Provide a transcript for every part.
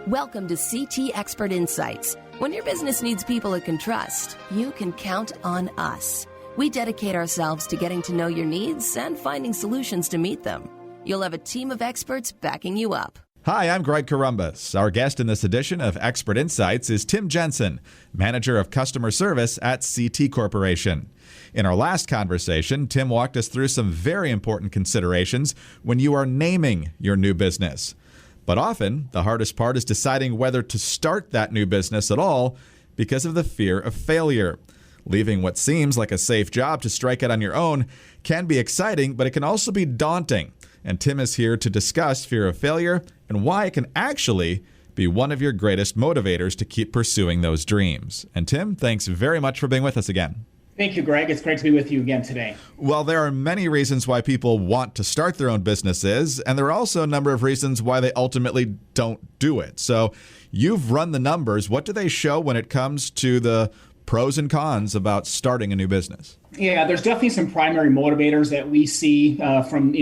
Welcome to CT Expert Insights. When your business needs people it can trust, you can count on us. We dedicate ourselves to getting to know your needs and finding solutions to meet them. You'll have a team of experts backing you up. Hi, I'm Greg Corombos. Our guest in this edition of Expert Insights is Tim Jensen, Manager of Customer Service at CT Corporation. In our last conversation, Tim walked us through some very important considerations when you are naming your new business. But often, the hardest part is deciding whether to start that new business at all because of the fear of failure. Leaving what seems like a safe job to strike it on your own can be exciting, but it can also be daunting. And Tim is here to discuss fear of failure and why it can actually be one of your greatest motivators to keep pursuing those dreams. And Tim, thanks very much for being with us again. Thank you, Greg. It's great to be with you again today. Well, there are many reasons why people want to start their own businesses, and there are also a number of reasons why they ultimately don't do it. So you've run the numbers. What do they show when it comes to the pros and cons about starting a new business? Yeah, there's definitely some primary motivators that we see from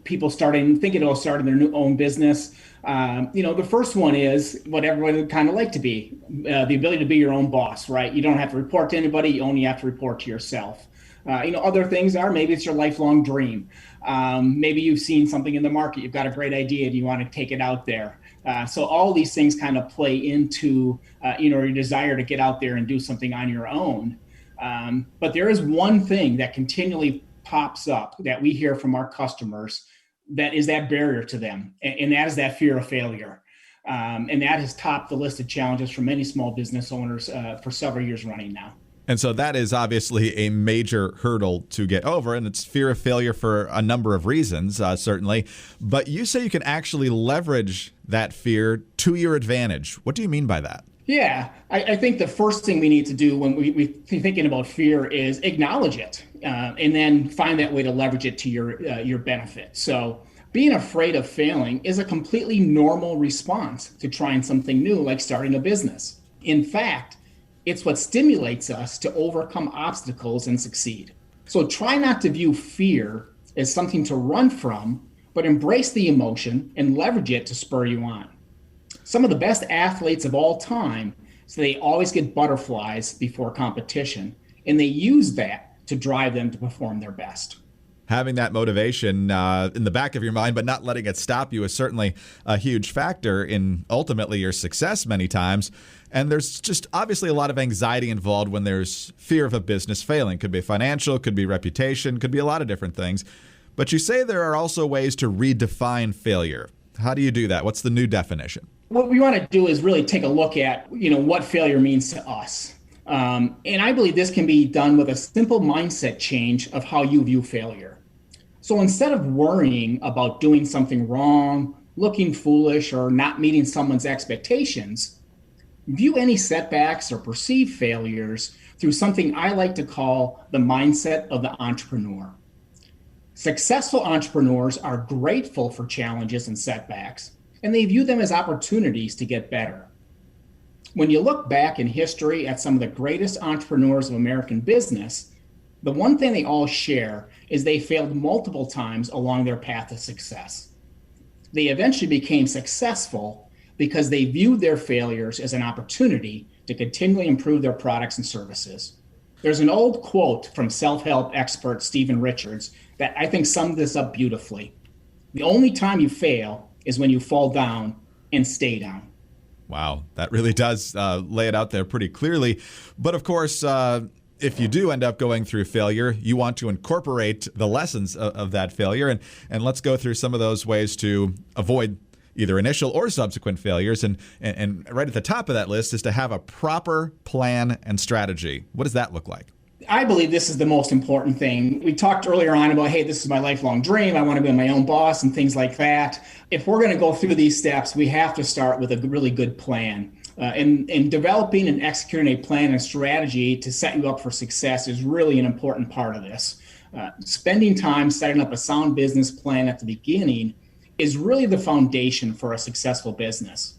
people thinking about starting their new own business. The first one is what everyone would kind of like to be, the ability to be your own boss, right? You don't have to report to anybody. You only have to report to yourself. Other things are maybe it's your lifelong dream. Maybe you've seen something in the market. You've got a great idea and you want to take it out there. So all these things kind of play into, your desire to get out there and do something on your own. But there is one thing that continually pops up that we hear from our customers that is that barrier to them, and that is that fear of failure. And that has topped the list of challenges for many small business owners for several years running now. And so that is obviously a major hurdle to get over, and it's fear of failure for a number of reasons, certainly. But you say you can actually leverage that fear to your advantage. What do you mean by that? Yeah, I think the first thing we need to do when we're thinking about fear is acknowledge it, and then find that way to leverage it to your benefit. So being afraid of failing is a completely normal response to trying something new, like starting a business. In fact, it's what stimulates us to overcome obstacles and succeed. So try not to view fear as something to run from, but embrace the emotion and leverage it to spur you on. Some of the best athletes of all time, so they always get butterflies before competition, and they use that to drive them to perform their best. Having that motivation in the back of your mind, but not letting it stop you, is certainly a huge factor in ultimately your success many times. And there's just obviously a lot of anxiety involved when there's fear of a business failing. Could be financial, could be reputation, could be a lot of different things. But you say there are also ways to redefine failure. How do you do that? What's the new definition? What we want to do is really take a look at, what failure means to us. And I believe this can be done with a simple mindset change of how you view failure. So instead of worrying about doing something wrong, looking foolish, or not meeting someone's expectations, view any setbacks or perceived failures through something I like to call the mindset of the entrepreneur. Successful entrepreneurs are grateful for challenges and setbacks, and they view them as opportunities to get better. When you look back in history at some of the greatest entrepreneurs of American business, the one thing they all share is they failed multiple times along their path to success. They eventually became successful because they viewed their failures as an opportunity to continually improve their products and services. There's an old quote from self-help expert Stephen Richards that I think sums this up beautifully. The only time you fail is when you fall down and stay down. Wow, that really does lay it out there pretty clearly. But of course, if you do end up going through failure, you want to incorporate the lessons of that failure. And let's go through some of those ways to avoid either initial or subsequent failures. And right at the top of that list is to have a proper plan and strategy. What does that look like? I believe this is the most important thing. We talked earlier on about, hey, this is my lifelong dream. I want to be my own boss and things like that. If we're going to go through these steps, we have to start with a really good plan. And developing and executing a plan and strategy to set you up for success is really an important part of this. Spending time setting up a sound business plan at the beginning is really the foundation for a successful business.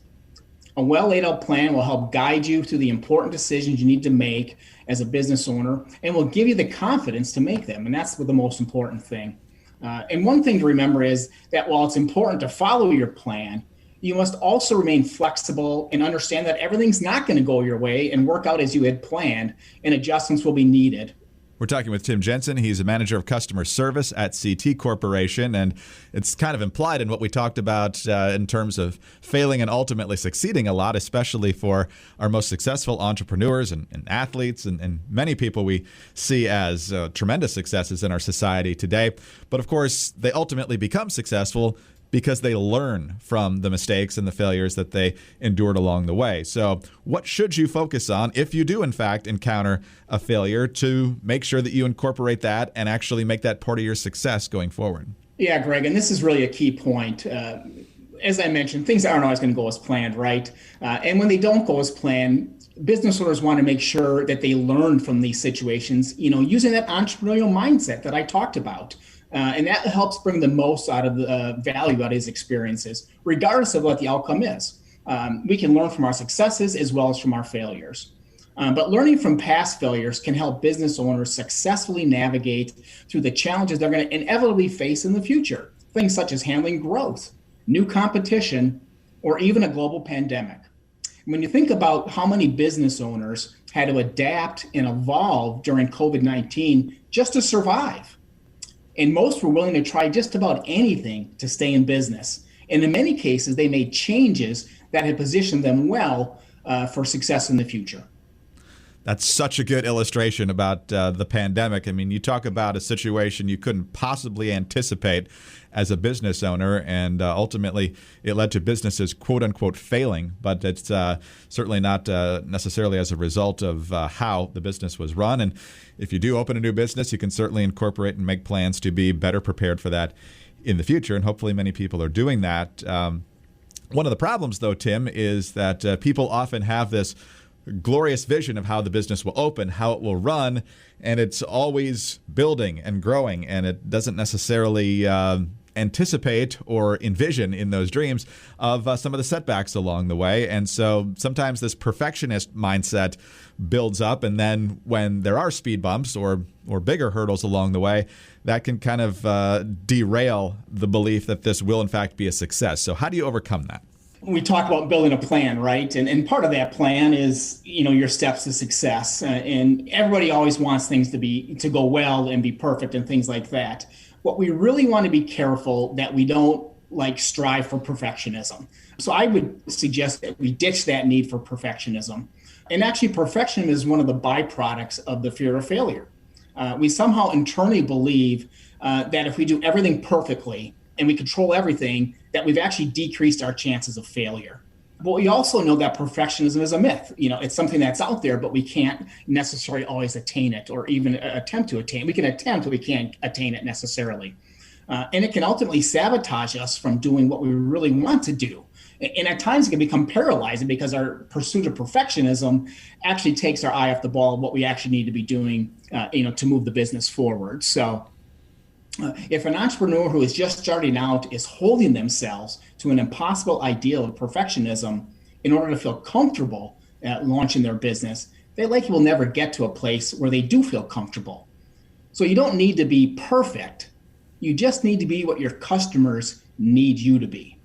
A well laid out plan will help guide you through the important decisions you need to make as a business owner and will give you the confidence to make them. And that's the most important thing. And one thing to remember is that while it's important to follow your plan, You must also remain flexible and understand that everything's not going to go your way and work out as you had planned, and adjustments will be needed. We're talking with Tim Jensen. He's a manager of customer service at CT Corporation, and it's kind of implied in what we talked about in terms of failing and ultimately succeeding a lot, especially for our most successful entrepreneurs and athletes and many people we see as tremendous successes in our society today. But of course, they ultimately become successful because they learn from the mistakes and the failures that they endured along the way. So what should you focus on if you do, in fact, encounter a failure to make sure that you incorporate that and actually make that part of your success going forward? Yeah, Greg, and this is really a key point. As I mentioned, things aren't always going to go as planned, right? And when they don't go as planned, business owners want to make sure that they learn from these situations, using that entrepreneurial mindset that I talked about. And that helps bring the most out of the value out of his experiences, regardless of what the outcome is. We can learn from our successes as well as from our failures. But learning from past failures can help business owners successfully navigate through the challenges they're going to inevitably face in the future. Things such as handling growth, new competition, or even a global pandemic. When you think about how many business owners had to adapt and evolve during COVID-19 just to survive, and most were willing to try just about anything to stay in business. And in many cases, they made changes that had positioned them well for success in the future. That's such a good illustration about the pandemic. I mean, you talk about a situation you couldn't possibly anticipate as a business owner, and ultimately it led to businesses, quote unquote, failing. But it's certainly not necessarily as a result of how the business was run. And if you do open a new business, you can certainly incorporate and make plans to be better prepared for that in the future. And hopefully many people are doing that. One of the problems, though, Tim, is that people often have this glorious vision of how the business will open, how it will run, and it's always building and growing, and it doesn't necessarily anticipate or envision in those dreams of some of the setbacks along the way. And so sometimes this perfectionist mindset builds up, and then when there are speed bumps or bigger hurdles along the way, that can kind of derail the belief that this will in fact be a success. So how do you overcome that? We talk about building a plan, right? And part of that plan is, your steps to success. And everybody always wants things to go well and be perfect and things like that. What we really want to be careful that we don't strive for perfectionism. So I would suggest that we ditch that need for perfectionism. And actually, perfectionism is one of the byproducts of the fear of failure. We somehow internally believe that if we do everything perfectly and we control everything, that we've actually decreased our chances of failure. But we also know that perfectionism is a myth. It's something that's out there, but we can't necessarily always attain it or even attempt to attain. We can attempt, but we can't attain it necessarily. And it can ultimately sabotage us from doing what we really want to do. And at times it can become paralyzing because our pursuit of perfectionism actually takes our eye off the ball of what we actually need to be doing, to move the business forward. So if an entrepreneur who is just starting out is holding themselves to an impossible ideal of perfectionism in order to feel comfortable at launching their business, they likely will never get to a place where they do feel comfortable. So you don't need to be perfect. You just need to be what your customers need you to be.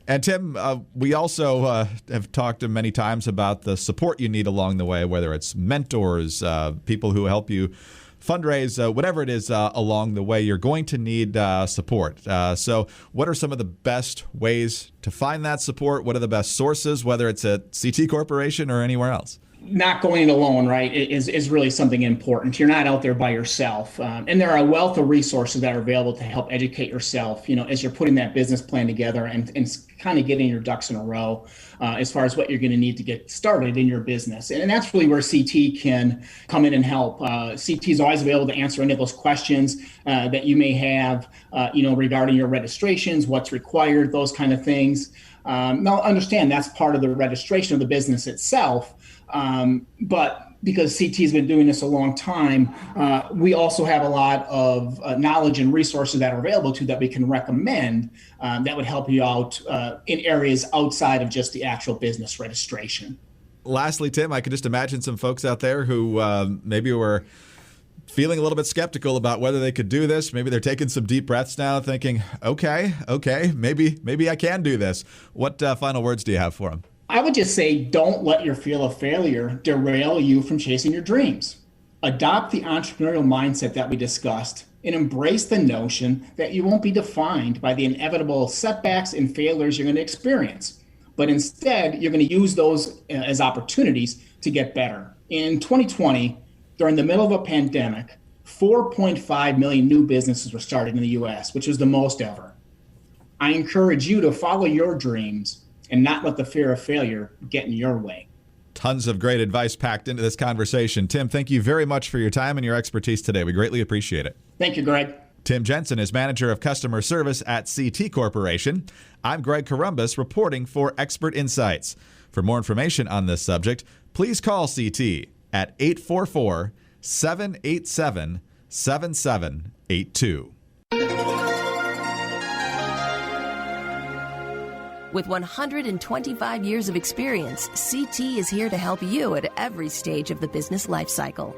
And Tim, we also have talked many times about the support you need along the way, whether it's mentors, people who help you fundraise, whatever it is along the way, you're going to need support. So what are some of the best ways to find that support? What are the best sources, whether it's at CT Corporation or anywhere else? Not going it alone, right, is really something important. You're not out there by yourself. And there are a wealth of resources that are available to help educate yourself, as you're putting that business plan together and kind of getting your ducks in a row as far as what you're going to need to get started in your business. And that's really where CT can come in and help. CT is always available to answer any of those questions that you may have, regarding your registrations, what's required, those kind of things. Now, understand that's part of the registration of the business itself. But because CT has been doing this a long time, we also have a lot of knowledge and resources that are available to that we can recommend that would help you out in areas outside of just the actual business registration. Lastly, Tim, I could just imagine some folks out there who maybe were feeling a little bit skeptical about whether they could do this. Maybe they're taking some deep breaths now, thinking, okay, maybe I can do this. What final words do you have for them? I would just say, don't let your fear of failure derail you from chasing your dreams. Adopt the entrepreneurial mindset that we discussed and embrace the notion that you won't be defined by the inevitable setbacks and failures you're going to experience, but instead you're going to use those as opportunities to get better. In 2020, during the middle of a pandemic, 4.5 million new businesses were started in the US, which was the most ever. I encourage you to follow your dreams and not let the fear of failure get in your way. Tons of great advice packed into this conversation. Tim, thank you very much for your time and your expertise today. We greatly appreciate it. Thank you, Greg. Tim Jensen is Manager of Customer Service at CT Corporation. I'm Greg Columbus reporting for Expert Insights. For more information on this subject, please call CT at 844-787-7782. With 125 years of experience, CT is here to help you at every stage of the business life cycle.